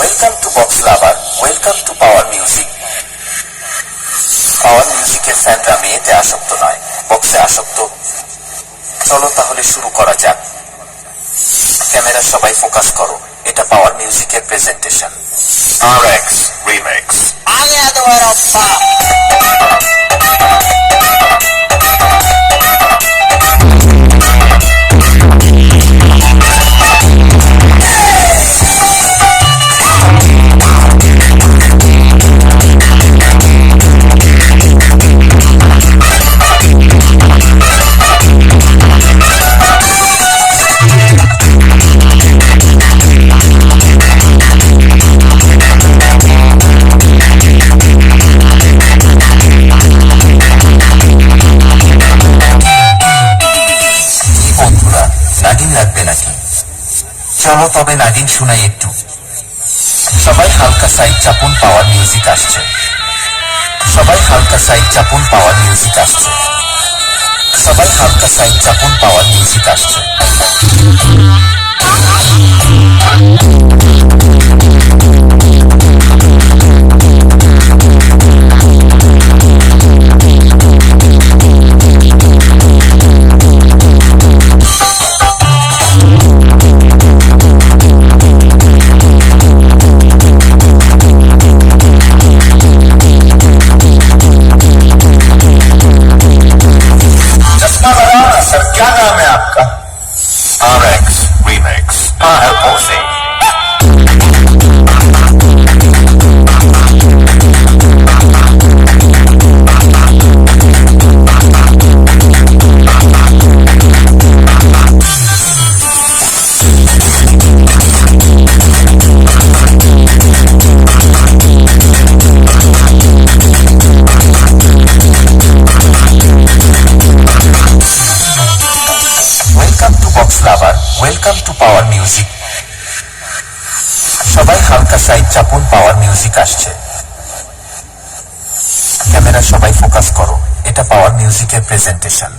Welcome to box lover, welcome to power music. Power মিউজিকের ফ্যানরা মেয়েতে আসক্ত নয়, বক্সে আসক্ত। চলো তাহলে শুরু করা যাক। ক্যামেরা সবাই ফোকাস করো, এটা পাওয়ার মিউজিকের প্রেজেন্টেশন। RX Remix। লাগবে নাকি? চলো তবে নাগিন শোনাই একটু। সবাই হালকা সাইড চাপুন, পাওয়ার মিউজিক আসছে। সবাই হালকা সাইড চাপুন, পাওয়ার মিউজিক আসছে। সবাই হালকা সাইড চাপুন, পাওয়ার মিউজিক আসছে। सर क्या नाम है आपका? RX Remix। हाँ है पोसे। Welcome to power music. সবাই হালকা সাইড চাপুন, পাওয়ার মিউজিক আসছে। ক্যামেরা সবাই ফোকাস করো, এটা পাওয়ার মিউজিকের প্রেজেন্টেশন।